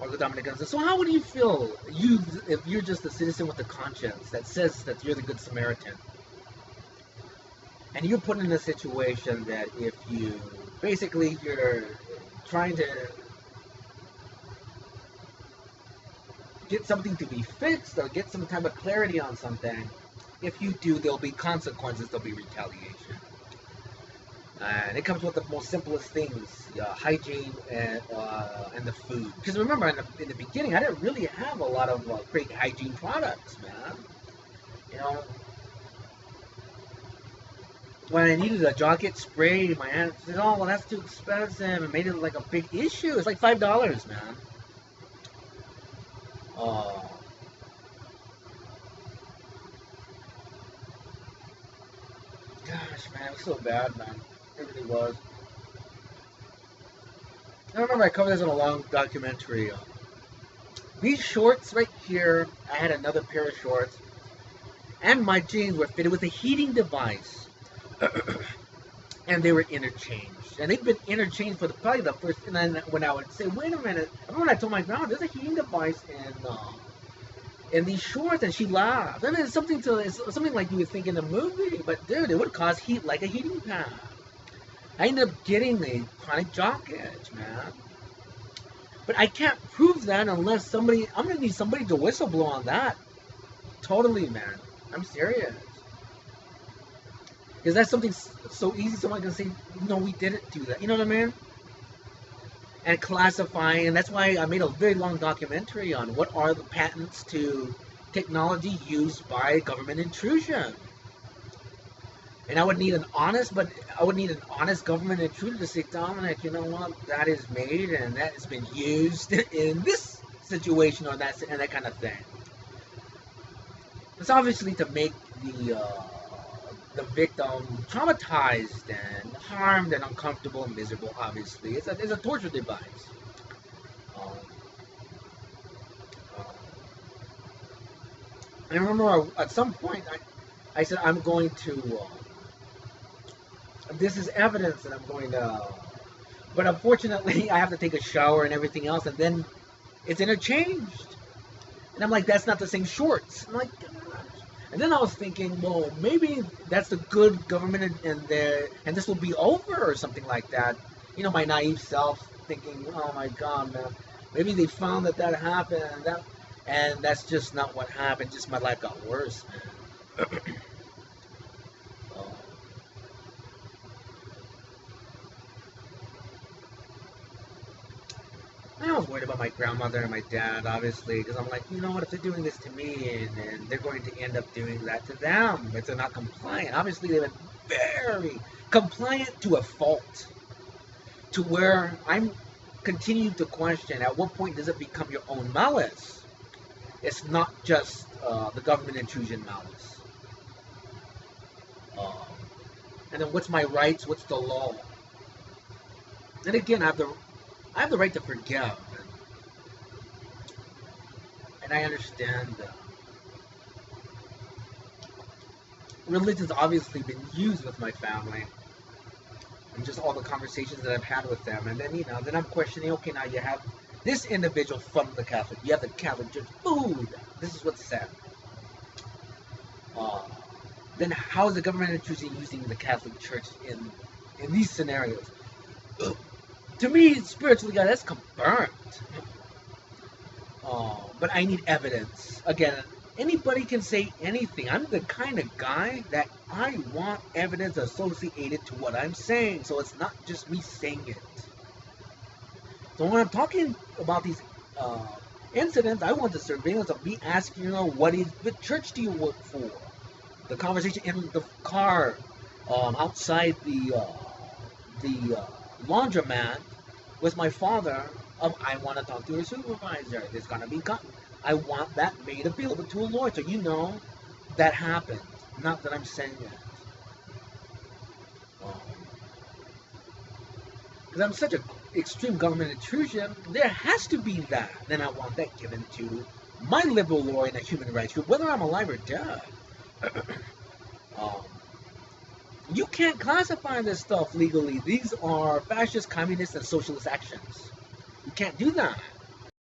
or the Dominicans. So how would you feel if you're just a citizen with a conscience that says that you're the Good Samaritan, and you're put in a situation that if you basically you're trying to get something to be fixed or get some type of clarity on something, if you do, there'll be consequences, there'll be retaliation. And it comes with the most simplest things, hygiene and the food. Because remember, in the beginning, I didn't really have a lot of great hygiene products, man. You know, when I needed a jacket spray, my aunt said, "Oh, well, that's too expensive," and made it like a big issue. It's like $5, man. Uh, Gosh, man, it was so bad, man. It really was. I remember I covered this in a long documentary. These shorts right here, I had another pair of shorts, and my jeans were fitted with a heating device, and they were interchanged. And they've been interchanged for probably the first. And then when I would say, "Wait a minute," I remember when I told my grandma, "There's a heating device in these shorts," and she laughed. I mean, it's something like you would think in a movie, but dude, it would cause heat like a heating pad. I ended up getting a chronic jock itch, man. But I can't prove that unless somebody. I'm gonna need somebody to whistleblow on that. Totally, man. I'm serious. Because that's something so easy. Someone can say, "No, we didn't do that." You know what I mean? And classifying, and that's why I made a very long documentary on what are the patents to technology used by government intrusion. And I would need an honest government intruder to say, "Dominic, you know what? That is made and that has been used in this situation or that and that kind of thing." It's obviously to make the victim traumatized and harmed and uncomfortable and miserable. Obviously, it's a torture device. Um, uh, I remember at some point I said I'm going to. This is evidence that I'm going to. But unfortunately, I have to take a shower and everything else, and then it's interchanged. And I'm like, that's not the same shorts. I'm like, and then I was thinking, well, maybe that's the good government, and this will be over or something like that. You know, my naive self thinking, oh my God, man, maybe they found that happened, and that's just not what happened. Just my life got worse, man. Uh, I was worried about my grandmother and my dad, obviously, because I'm like, you know what, if they're doing this to me and they're going to end up doing that to them if they're not compliant. Obviously, they've been very compliant to a fault, to where I'm continuing to question at what point does it become your own malice? It's not just the government intrusion malice. Uh, and then what's my rights? What's the law? And again, I have the right to forgive, and I understand religion's obviously been used with my family, and just all the conversations that I've had with them, and then then I'm questioning. Okay, now you have this individual from the Catholic, you have the Catholic Church. Food. This is what's said. Uh, then how is the government intrusion using the Catholic Church in these scenarios? To me, spiritually, God, that's confirmed. But I need evidence. Again, anybody can say anything. I'm the kind of guy that I want evidence associated to what I'm saying, so it's not just me saying it. So when I'm talking about these incidents, I want the surveillance of me asking what church do you work for? The conversation in the car, outside the laundromat with my father of I want to talk to your supervisor. There's gonna be I want that made available to a lawyer, so that happened. Not that I'm saying it. Because I'm such an extreme government intrusion, there has to be that. Then I want that given to my liberal lawyer in a human rights group, whether I'm alive or dead. um, You can't classify this stuff legally. These are fascist, communist, and socialist actions. You can't do that.